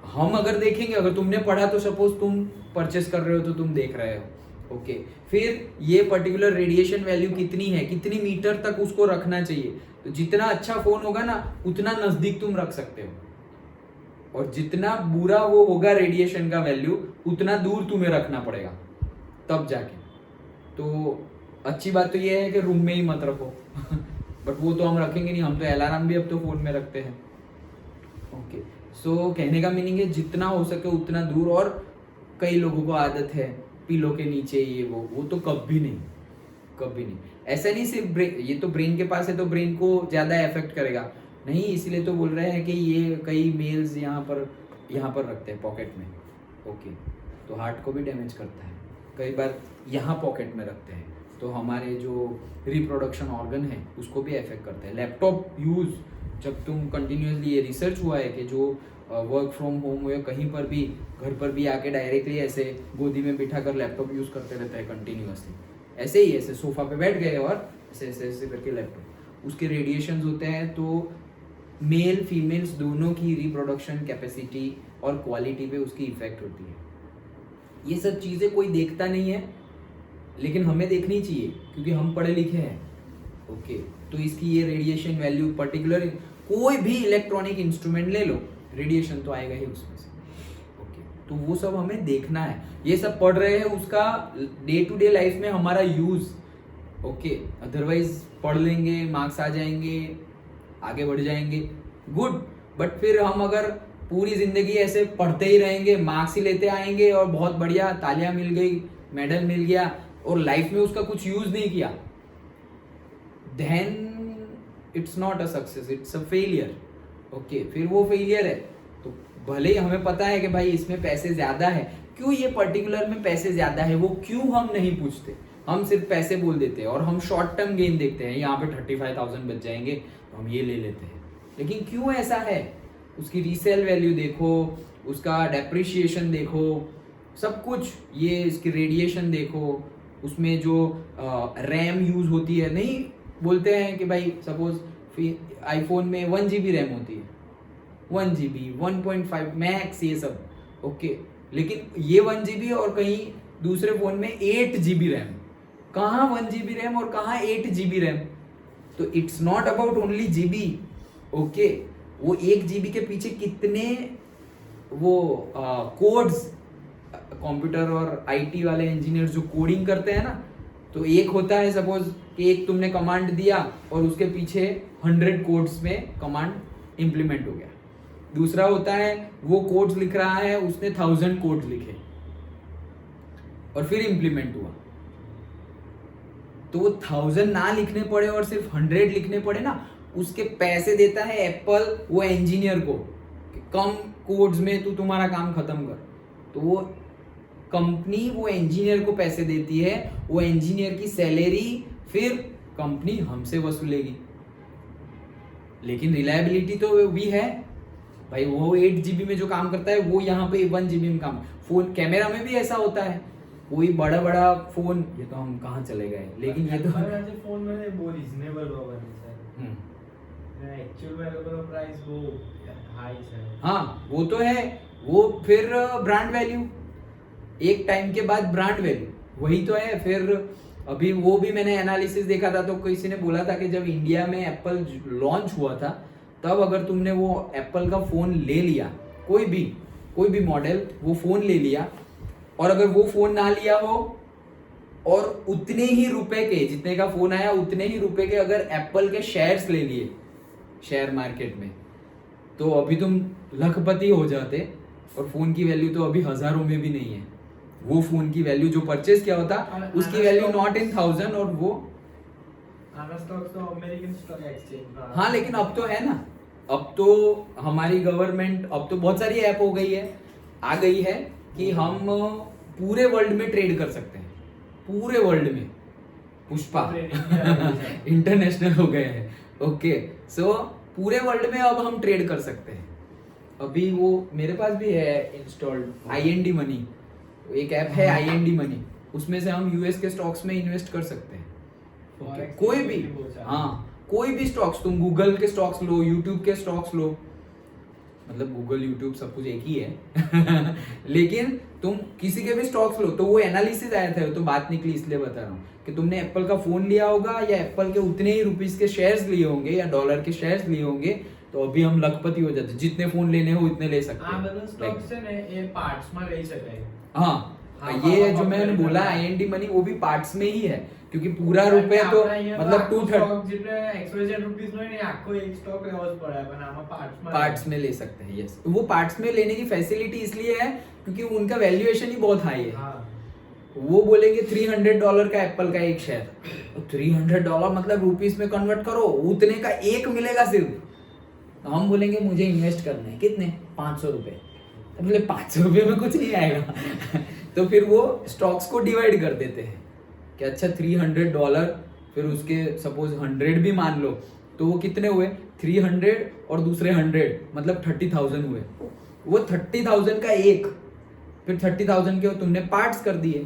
हम अगर देखेंगे, अगर तुमने पढ़ा तो सपोज तुम परचेस कर रहे हो तो तुम देख रहे हो। ओके, फिर ये पर्टिकुलर रेडिएशन वैल्यू कितनी है, कितनी मीटर तक उसको रखना चाहिए, तो जितना अच्छा फोन होगा ना उतना नजदीक तुम रख सकते हो, और जितना बुरा वो होगा रेडिएशन का वैल्यू उतना दूर तुम्हें रखना पड़ेगा तब जाके। तो अच्छी बात तो ये है कि रूम में ही मत रखो बट वो तो हम रखेंगे नहीं, हम तो अलार्म भी अब तो फोन में रखते हैं। ओके, सो कहने का मीनिंग है जितना हो सके उतना दूर, और कई लोगों को आदत है पिलो के नीचे ये वो तो कभी नहीं, कभी नहीं। ऐसा नहीं सिर्फ ये तो ब्रेन के पास है तो ब्रेन को ज्यादा इफेक्ट करेगा, नहीं, इसीलिए तो बोल रहे हैं कि ये कई मेल्स यहाँ पर रखते हैं पॉकेट में। ओके, तो हार्ट को भी डैमेज करता है, कई बार यहाँ पॉकेट में रखते हैं तो हमारे जो रिप्रोडक्शन ऑर्गन है उसको भी इफेक्ट करता है। लैपटॉप यूज़ जब तुम कंटिन्यूसली, ये रिसर्च हुआ है कि जो वर्क फ्रॉम होम हुए कहीं पर भी, घर पर भी आके डायरेक्टली ऐसे गोदी में बिठा कर लैपटॉप यूज़ करते रहता है कंटिन्यूसली, ऐसे ही ऐसे सोफा पे बैठ गए और ऐसे ऐसे ऐसे करके लैपटॉप, उसके रेडिएशंस होते हैं, तो मेल फीमेल्स दोनों की रिप्रोडक्शन कैपेसिटी और क्वालिटी पे उसकी इफेक्ट होती है। ये सब चीज़ें कोई देखता नहीं है, लेकिन हमें देखनी चाहिए क्योंकि हम पढ़े लिखे हैं। ओके, तो इसकी ये रेडिएशन वैल्यू पर्टिकुलर, कोई भी इलेक्ट्रॉनिक इंस्ट्रूमेंट ले लो रेडिएशन तो आएगा ही उसमें से। ओके, तो वो सब हमें देखना है, ये सब पढ़ रहे हैं उसका डे टू डे लाइफ में हमारा यूज। ओके, अदरवाइज पढ़ लेंगे, मार्क्स आ जाएंगे, आगे बढ़ जाएंगे, गुड, बट फिर हम अगर पूरी जिंदगी ऐसे पढ़ते ही रहेंगे, मार्क्स ही लेते आएंगे और बहुत बढ़िया तालियां मिल गई, मेडल मिल गया, और लाइफ में उसका कुछ यूज नहीं किया, then it's not a success, it's a failure. Okay, फिर वो फेलियर है। तो भले ही हमें पता है कि भाई इसमें पैसे ज्यादा है, क्यों ये पर्टिकुलर में पैसे ज्यादा है वो क्यों हम नहीं पूछते, हम सिर्फ पैसे बोल देते हैं और हम शॉर्ट टर्म गेन देखते हैं, यहाँ पे 35,000 बच जाएंगे तो हम ये ले लेते हैं। लेकिन क्यों ऐसा है, उसकी रीसेल वैल्यू देखो, उसका डेप्रिशिएशन देखो, सब कुछ, ये इसकी रेडिएशन देखो, उसमें जो रैम यूज होती है, नहीं बोलते हैं कि भाई सपोज आईफोन में 1 GB रैम होती है, 1 GB 1.5 मैक्स ये सब, ओके, लेकिन ये 1 GB और कहीं दूसरे फोन में 8 GB रैम, कहाँ 1 GB रैम और कहाँ 8 GB रैम। तो it's not about only GB, okay, वो 1 GB के पीछे कितने वो कोड्स, कंप्यूटर और आईटी वाले इंजीनियर जो कोडिंग करते हैं ना, तो एक होता है सपोज कि एक तुमने कमांड दिया और उसके पीछे 100 कोड्स में कमांड इंप्लीमेंट हो गया। दूसरा होता है वो कोड्स लिख रहा है, उसने 1000 कोड्स लिखे और फिर इंप्लीमेंट हुआ। तो वो 1000 ना लिखने पड़े और सिर्फ 100 लिखने पड़े ना, उसके पैसे देता है एप्पल वो इंजीनियर को कि कम कोड्स में तू तुम्हारा काम खत्म कर। तो वो कंपनी वो इंजीनियर को पैसे देती है, वो इंजीनियर की सैलरी फिर कंपनी हमसे वसूलेगी। लेकिन रिलायबिलिटी तो भी है भाई, वो 8 GB में जो काम करता है वो यहाँ पे 1 GB में काम। फोन कैमरा में भी ऐसा होता है, कोई बड़ा बड़ा फोन, ये तो हम कहाँ चले गए, लेकिन ये तो फोन में वो रीजनेबल होगा सर, एक्चुअल में तो प्राइस वो हाई है। हाँ वो तो है, वो फिर ब्रांड वैल्यू, एक टाइम के बाद ब्रांड वैल्यू वही तो है। फिर अभी वो भी मैंने एनालिसिस देखा था, तो किसी ने बोला था कि जब इंडिया में एप्पल लॉन्च हुआ था तब अगर तुमने वो एप्पल का फोन ले लिया, कोई भी मॉडल वो फोन ले लिया, और अगर वो फोन ना लिया हो और उतने ही रुपए के, जितने का फोन आया उतने ही रुपए के अगर एप्पल के शेयर्स ले लिए शेयर मार्केट में, तो अभी तुम लखपति हो जाते। और फोन की वैल्यू तो अभी हजारों में भी नहीं है, वो फोन की वैल्यू जो परचेज किया होता उसकी वैल्यू नॉट इन 1000, और वो स्टॉक्स तो अमेरिकन स्टॉक एक्सचेंज। हाँ लेकिन अब तो है ना, अब तो हमारी गवर्नमेंट, अब तो बहुत सारी ऐप हो गई है, आ गई है कि हम पूरे वर्ल्ड में ट्रेड कर सकते हैं, पूरे वर्ल्ड में। पुष्पा इंटरनेशनल हो गए हैं, ओके, सो पूरे वर्ल्ड में अब हम ट्रेड कर सकते हैं। अभी वो मेरे पास भी है इंस्टॉल्ड IND मनी, एक ऐप है IND मनी, उसमें से हम यूएस के स्टॉक्स में इन्वेस्ट कर सकते हैं। Okay. कोई भी, हाँ कोई भी स्टॉक्स, तुम गूगल के स्टॉक्स लो, यूट्यूब के स्टॉक्स लो, मतलब गूगल यूट्यूब सब कुछ एक ही है लेकिन तुम किसी के भी स्टॉक्स लो, तो वो एनालिसिस आया था, तो बात निकली इसलिए बता रहा हूँ कि तुमने एप्पल का फोन लिया होगा या एप्पल के उतने ही रुपीस के शेयर्स लिए होंगे या डॉलर के शेयर्स लिए होंगे, तो अभी हम लखपति हो जाते, जितने फोन लेने हो उतने ले सकते हैं। हाँ ये जो मैंने बोला IND मनी, वो भी पार्ट्स में ही है, क्योंकि पूरा रुपए तो मतलब 230 पार्ट्स में ले सकते हैं। यस, वो पार्ट्स में लेने की फैसिलिटी इसलिए है क्योंकि उनका वैल्यूएशन ही बहुत हाई है। वो बोलेंगे $300 का एप्पल का एक शेयर, तो $300 मतलब रुपीस में कन्वर्ट करो, उतने का एक मिलेगा सिर्फ। तो हम बोलेंगे मुझे इन्वेस्ट करना है, कितने, 500 रुपए, तो बोले 500 रुपये में कुछ नहीं आएगा तो फिर वो स्टॉक्स को डिवाइड कर देते हैं कि अच्छा $300, फिर उसके सपोज 100 भी मान लो, तो वो कितने हुए, 300 और दूसरे 100 मतलब 30,000 हुए। वो 30,000 का एक, फिर 30,000 के तुमने पार्ट्स कर दिए,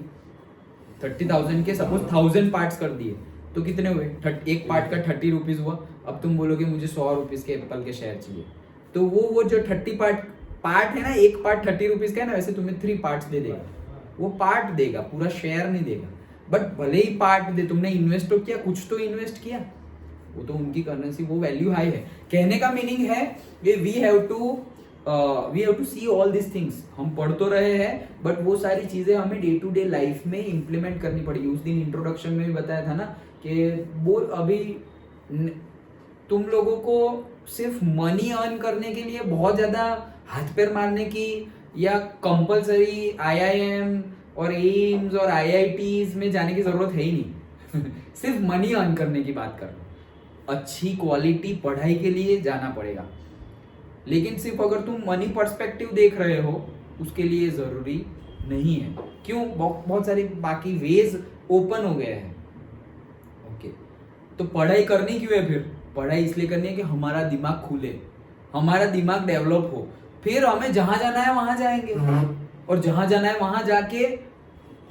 30,000 के सपोज 1000 पार्ट्स कर दिए, तो कितने हुए, एक पार्ट का 30 रुपीज हुआ। अब तुम बोलोगे मुझे 100 रुपीज के एप्पल के शेयर चाहिए, तो वो जो 30 पार्ट है ना, एक पार्ट 30 रुपीज का है ना, वैसे तुम्हें 3 पार्ट्स दे देगा, वो पार्ट देगा, पूरा शेयर नहीं देगा। बट भले ही पार्ट दे, तुमने इन्वेस्ट तो किया, कुछ तो इन्वेस्ट किया, वो तो उनकी करेंसी, वो वैल्यू हाई है। कहने का मीनिंग है we have to see all this things. हम पढ़ तो रहे हैं बट वो सारी चीजें हमें डे टू डे लाइफ में इम्प्लीमेंट करनी पड़ेगी। उस दिन इंट्रोडक्शन में भी बताया था ना कि वो अभी तुम लोगों को सिर्फ मनी अर्न करने के लिए बहुत ज्यादा हाथ पैर मारने की या कंपलसरी IIM और एम्स और IITs में जाने की जरूरत है ही नहीं सिर्फ मनी अर्न करने की बात कर लो। अच्छी क्वालिटी पढ़ाई के लिए जाना पड़ेगा, लेकिन सिर्फ अगर तुम मनी पर्सपेक्टिव देख रहे हो उसके लिए जरूरी नहीं है। क्यों, बहुत सारे बाकी वेज ओपन हो गए हैं। ओके, तो पढ़ाई करनी क्यों है? फिर पढ़ाई इसलिए करनी है कि हमारा दिमाग खुले, हमारा दिमाग डेवलप हो, फिर हमें जहां जाना है वहां जाएंगे। और जहां जाना है वहां जाके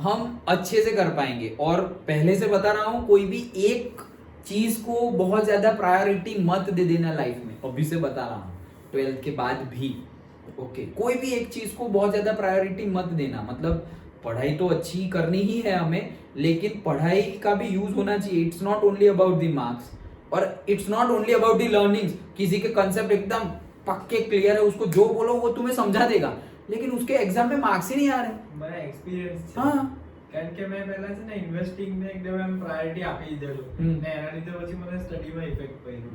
हम अच्छे से कर पाएंगे। और पहले से बता रहा हूं, कोई भी एक चीज को बहुत ज्यादा प्रायोरिटी मत दे देना लाइफ में, अभी से बता रहा हूं, 12th के बाद भी। ओके, कोई भी एक चीज को बहुत ज्यादा प्रायोरिटी मत देना। मतलब पढ़ाई तो अच्छी करनी ही है हमें, लेकिन पढ़ाई का भी यूज होना चाहिए। It's not only about the marks, और it's not only about the learnings. किसी के कंसेप्ट एकदम पक्के क्लियर है, उसको जो बोलो वो तुम्हें समझा देगा, लेकिन उसके एग्जाम में मार्क्स ही नहीं आ रहे। મારા એક્સપિરિયન્સ છે હા, કારણ કે મેં પહેલા છે ને ઇન્વેસ્ટિંગ ને એકદમ એમ પ્રાયોરિટી આપી દીધેલું ને એના લીધે પછી મને સ્ટડીમાં ઇફેક્ટ પડ્યો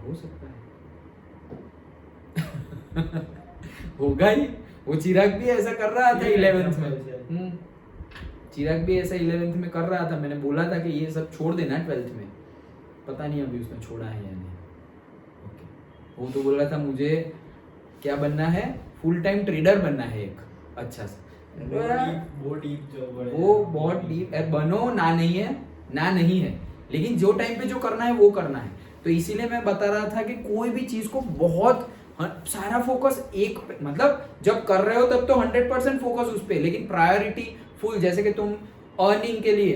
हो सकता है होगा ही। वो चिराग भी ऐसा कर रहा था 11th में। चिराग भी ऐसा 11th में कर रहा था। मैंने बोला था कि ये सब छोड़ देना 12th में, पता नहीं अभी उसने छोड़ा है या नहीं। ओके, वो तो बोल रहा था मुझे क्या बनना है, फुल टाइम ट्रेडर बनना है एक अच्छा सा। बहुत डीप जॉब है वो बहुत डीप है, बनो ना नहीं है, लेकिन जो टाइम पे जो करना है वो करना है। तो इसीलिए मैं बता रहा था कि कोई भी चीज को बहुत सारा फोकस एक पे, मतलब जब कर रहे हो तब तो 100% फोकस उस पे, लेकिन प्रायोरिटी फुल। जैसे कि तुम अर्निंग के लिए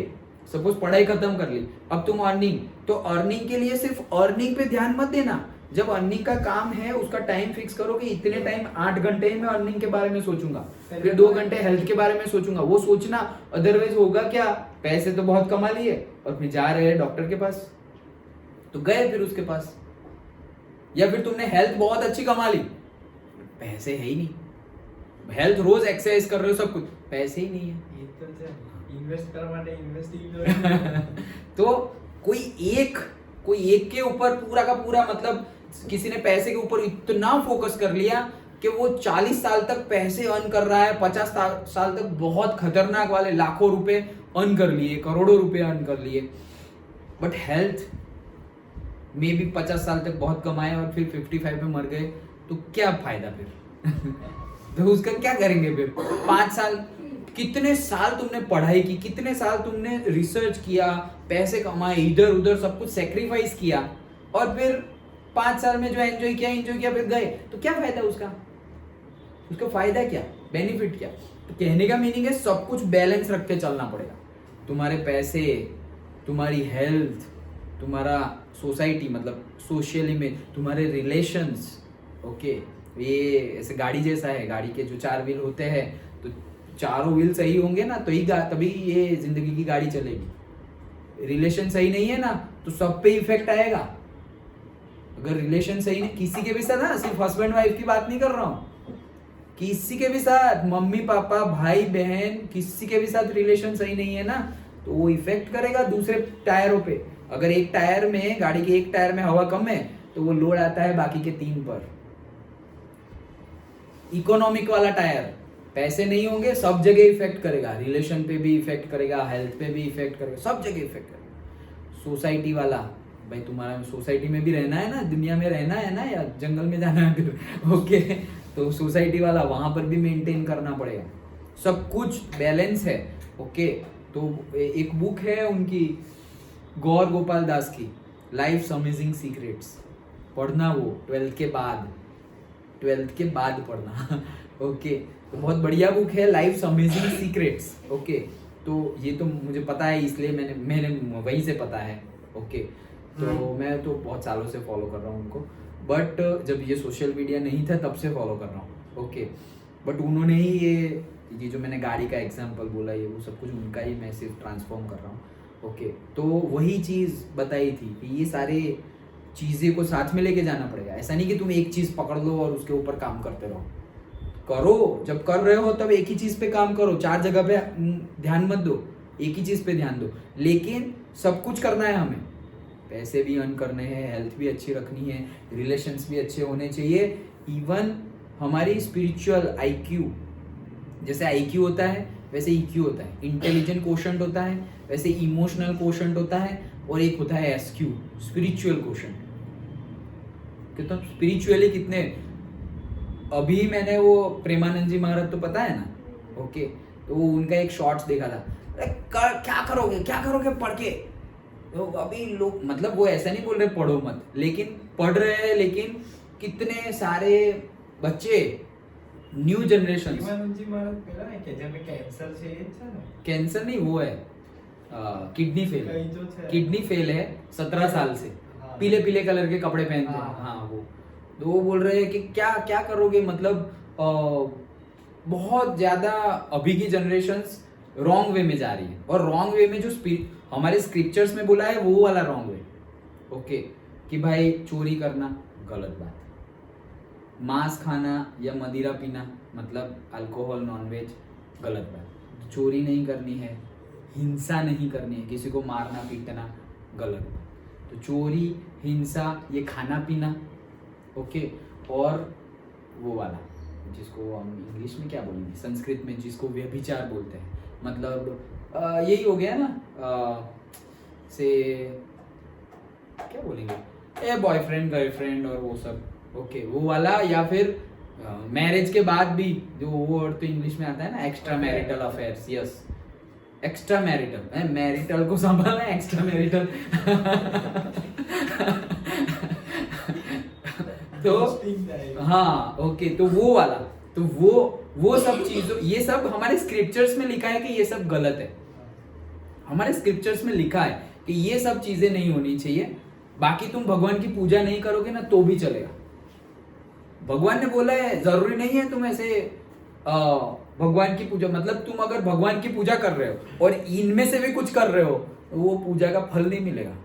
सपोज पढ़ाई खत्म कर ली, अब तुम अर्निंग, तो अर्निंग के लिए सिर्फ अर्निंग पे ध्यान मत देना। जब अर्निंग का काम है उसका टाइम फिक्स करो कि इतने टाइम 8 घंटे मैं अर्निंग के बारे में सोचूंगा, फिर 2 घंटे हेल्थ के बारे में सोचूंगा। वो सोचना, अदरवाइज होगा क्या, पैसे तो बहुत कमा लिए और फिर जा रहे हैं डॉक्टर के पास, तो गए फिर उसके पास। या फिर तुमने हेल्थ बहुत अच्छी कमा ली, पैसे है ही नहीं, हेल्थ रोज एक्सरसाइज कर रहे हो सब कुछ, पैसे ही नहीं है। ये तो છે ઇન્વેસ્ટ કરવા માટે ઇન્વેસ્ટિંગ तो कोई एक के ऊपर पूरा का पूरा, मतलब किसी ने पैसे के ऊपर इतना फोकस कर लिया कि वो 40 साल तक पैसे अर्न कर रहा है, 50 साल तक बहुत खतरनाक वाले लाखों रुपए अर्न कर लिए, करोड़ों रुपए अर्न कर लिए, बट हेल्थ में भी 50 साल तक बहुत कमाए और फिर 55 में मर गए, तो क्या फायदा फिर तो उसका क्या करेंगे फिर? 5 साल, कितने साल तुमने पढ़ाई की, कितने साल तुमने रिसर्च किया, पैसे कमाए, इधर उधर सब कुछ सेक्रीफाइस किया, और फिर 5 साल में जो एंजॉय किया फिर गए, तो क्या फायदा उसका फायदा क्या, बेनिफिट क्या? तो कहने का मीनिंग है सब कुछ बैलेंस रख के चलना पड़ेगा। तुम्हारे पैसे, तुम्हारी हेल्थ, तुम्हारा सोसाइटी मतलब सोशल इमेज, तुम्हारे रिलेशंस। ओके, ये ऐसे गाड़ी जैसा है, गाड़ी के जो 4 व्हील होते हैं, तो चारों व्हील सही होंगे ना तो ही तभी ये जिंदगी की गाड़ी चलेगी। रिलेशन सही नहीं है ना तो सब पे इफेक्ट आएगा। अगर रिलेशन सही नहीं, किसी के भी साथ, ना सिर्फ हस्बैंड वाइफ की बात नहीं कर रहा हूँ, किसी के भी साथ, मम्मी पापा भाई बहन, किसी के भी साथ रिलेशन सही नहीं है ना तो वो इफेक्ट करेगा दूसरे टायरों पे। अगर एक टायर में, गाड़ी के एक टायर में हवा कम है तो वो लोड आता है बाकी के 3 पर। इकोनॉमिक वाला टायर, पैसे नहीं होंगे सब जगह इफेक्ट करेगा, रिलेशन पे भी इफेक्ट करेगा, हेल्थ पे भी इफेक्ट करेगा, सब जगह इफेक्ट करेगा। सोसाइटी वाला, भाई तुम्हारा सोसाइटी में भी रहना है ना, दुनिया में रहना है ना, या जंगल में जाना है फिर ओके, तो सोसाइटी वाला वहां पर भी मेंटेन करना पड़ेगा। सब कुछ बैलेंस है। ओके, तो एक बुक है उनकी, गौर गोपाल दास की, लाइफ्स अमेजिंग सीक्रेट्स, पढ़ना वो 12th के बाद पढ़ना ओके, तो बहुत बढ़िया बुक है, लाइफ्स अमेजिंग सीक्रेट्स। ओके, तो ये तो मुझे पता है, इसलिए मैंने वहीं से पता है। ओके, तो मैं तो बहुत सालों से फॉलो कर रहा हूँ उनको, बट जब ये सोशल मीडिया नहीं था तब से फॉलो कर रहा हूँ। ओके, बट उन्होंने ही ये जो मैंने गाड़ी का एग्जांपल बोला, ये वो सब कुछ उनका ही मैं सिर्फ ट्रांसफॉर्म कर रहा हूँ। ओके, तो वही चीज़ बताई थी कि ये सारे चीज़ें को साथ में लेके जाना पड़ेगा। ऐसा नहीं कि तुम एक चीज़ पकड़ लो और उसके ऊपर काम करते रहो। करो, जब कर रहे हो तब एक ही चीज़ पे काम करो, 4 जगह पे ध्यान मत दो, एक ही चीज़ पे ध्यान दो। लेकिन सब कुछ करना है हमें, पैसे भी अर्न करने हैं, हेल्थ भी अच्छी रखनी है, रिलेशंस भी अच्छे होने चाहिए। इवन हमारी स्पिरिचुअल IQ, जैसे IQ होता है वैसे EQ होता है, इंटेलिजेंट कोशेंट होता है, वैसे इमोशनल कोशेंट होता है, और एक होता है SQ, स्पिरिचुअल कोशेंट। कि तुम स्पिरिचुअली कितने, अभी मैंने वो प्रेमानंद जी महाराज तो पता है ना, ओके, तो वो उनका एक शॉर्ट्स देखा था, अरे क्या करोगे पढ़ के। तो अभी लोग, मतलब वो ऐसा नहीं बोल रहे पढ़ो मत, लेकिन पढ़ रहे हैं, लेकिन कितने सारे बच्चे न्यू जनरेशन ઈમાનુજી મહારાજ પેલા ને કે જેને કેન્સર છે એ જ છે ને कैंसर नहीं वो है किडनी फेल कई जो है। किडनी फेल है 17 साल से हाँ। पीले पीले कलर के कपड़े पहनते हैं हाँ। हाँ वो तो वो बोल रहे हैं कि क्या क्या करोगे मतलब बहुत ज्यादा अभी की जनरेशंस रॉन्ग वे में जा रही है और रॉन्ग वे में जो हमारे स्क्रिप्चर्स में बोला है वो वाला रॉन्ग वे ओके कि भाई चोरी करना गलत बात, मांस खाना या मदिरा पीना मतलब अल्कोहल नॉनवेज गलत बात, चोरी नहीं करनी है, हिंसा नहीं करनी है, किसी को मारना पीटना गलत बात। तो चोरी हिंसा ये खाना पीना ओके, और वो वाला जिसको हम इंग्लिश में क्या बोलेंगे संस्कृत में जिसको व्यभिचार बोलते हैं मतलब यही हो गया ना से क्या बोलेंगे बॉयफ्रेंड गर्लफ्रेंड और वो सब ओके वो वाला, या फिर मैरिज के बाद भी जो वो वर्ड तो इंग्लिश में आता है ना extra marital affairs, yes extra marital, marital को संभालना एक्स्ट्रा मैरिटल तो हाँ ओके, तो वो वाला तो वो सब चीजों ये सब हमारे स्क्रिप्चर्स में लिखा है कि ये सब गलत है, हमारे स्क्रिप्चर्स में लिखा है कि ये सब चीजें नहीं होनी चाहिए। बाकी तुम भगवान की पूजा नहीं करोगे ना तो भी चलेगा, भगवान ने बोला है जरूरी नहीं है तुम ऐसे भगवान की पूजा मतलब तुम अगर भगवान की पूजा कर रहे हो और इनमें से भी कुछ कर रहे हो तो वो पूजा का फल नहीं मिलेगा,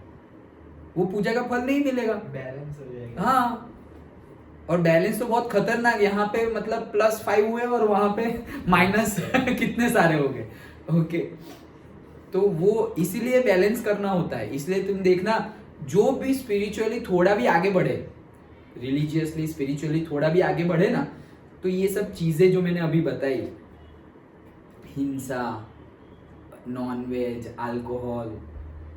वो पूजा का फल नहीं मिलेगा, बैलेंस हो जाएगा। हाँ और बैलेंस तो बहुत खतरनाक, यहाँ पे मतलब +5 हुए और वहां पे माइनस कितने सारे हो गए ओके। तो वो इसीलिए बैलेंस करना होता है, इसलिए तुम देखना जो भी स्पिरिचुअली थोड़ा भी आगे बढ़े, रिलीजियसली स्पिरिचुअली थोड़ा भी आगे बढ़े ना, तो ये सब चीजें जो मैंने अभी बताई, हिंसा, नॉनवेज, अल्कोहल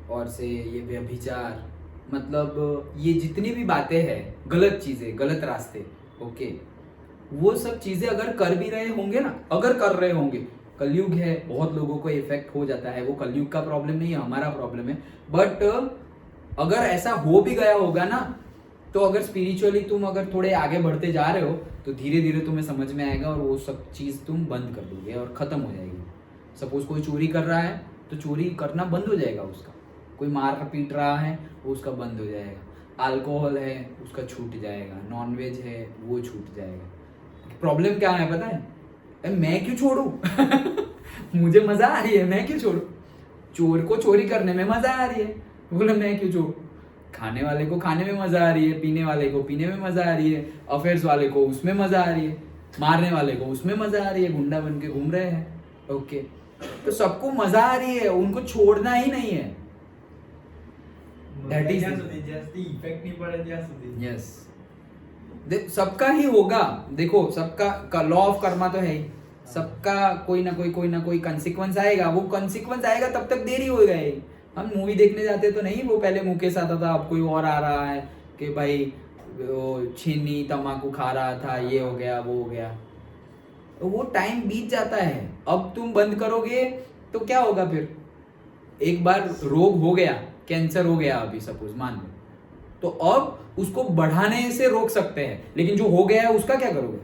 और से ये व्यभिचार, मतलब ये जितनी भी बातें हैं गलत चीजें गलत रास्ते ओके, वो सब चीजें अगर कर भी रहे होंगे ना, अगर कर रहे होंगे, कलयुग है बहुत लोगों को इफेक्ट हो जाता है, वो कलयुग का प्रॉब्लम नहीं है हमारा प्रॉब्लम है, बट अगर ऐसा हो भी गया होगा ना तो अगर स्पिरिचुअली तुम अगर थोड़े आगे बढ़ते जा रहे हो तो धीरे धीरे तुम्हें समझ में आएगा और वो सब चीज तुम बंद कर दोगे और खत्म हो जाएगी। सपोज कोई चोरी कर रहा है तो चोरी करना बंद हो जाएगा उसका, कोई मार पीट रहा है वो उसका बंद हो जाएगा, अल्कोहल है उसका छूट जाएगा, नॉनवेज है वो छूट जाएगा। प्रॉब्लम क्या है पता है, मैं क्यों छोड़ू मुझे मजा आ रही है मैं क्यों छोड़ू, चोर को चोरी करने में मजा आ रही है बोले मैं क्यों छोड़ू, खाने वाले को खाने में मजा आ रही है, पीने वाले को पीने में मजा आ रही है, अफेयर्स वाले को उसमें मजा आ रही है, मारने वाले को उसमें मजा आ रही है, गुंडा बन के घूम रहे हैं ओके। तो सबको मजा आ रही है, उनको छोड़ना ही नहीं है, That is જ્યાં સુધી ઇફેક્ટ નહીં પડે ત્યાં સુધી यस सबका ही होगा, देखो सबका लॉ ऑफ कर्मा तो है ही, सबका कोई ना कोई कंसिक्वेंस आएगा, वो कंसिक्वेंस आएगा तब तक देरी हो गई। हम मूवी देखने जाते तो नहीं वो पहले मुकेश आता था अब कोई और आ रहा है कि भाई वो छीनी तम्बाकू खा रहा था ये हो गया वो हो गया, तो वो टाइम बीत जाता है। अब तुम बंद करोगे तो क्या होगा फिर, एक बार रोग हो गया, कैंसर हो गया अभी सपोज मान लो, तो अब उसको बढ़ाने से रोक सकते हैं, लेकिन जो हो गया है उसका क्या करोगे,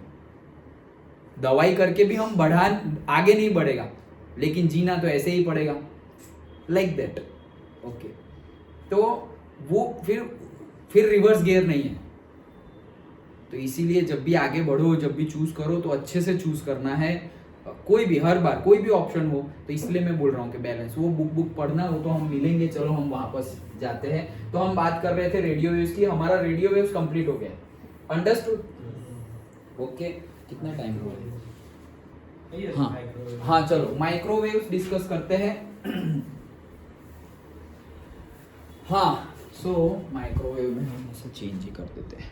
दवाई करके भी हम आगे नहीं बढ़ेगा, लेकिन जीना तो ऐसे ही पड़ेगा लाइक दैट ओके। तो वो फिर रिवर्स गियर नहीं है, तो इसीलिए जब भी आगे बढ़ो जब भी चूज करो तो अच्छे से चूज करना है, कोई भी हर बार कोई भी ऑप्शन हो, तो इसलिए मैं बोल रहा हूँ कि बैलेंस, वो बुक पढ़ना वो तो हम मिलेंगे, चलो हम वापस जाते हैं। तो हम बात कर रहे थे रेडियो वेव्स की, हमारा रेडियो वेव्स कंप्लीट हो गया, अंडरस्टूड ओके। कितना टाइम हो गया, हाँ चलो माइक्रोवेव्स डिस्कस करते हैं हाँ सो माइक्रोवेव में हम ऐसे चेंज ही कर देते हैं।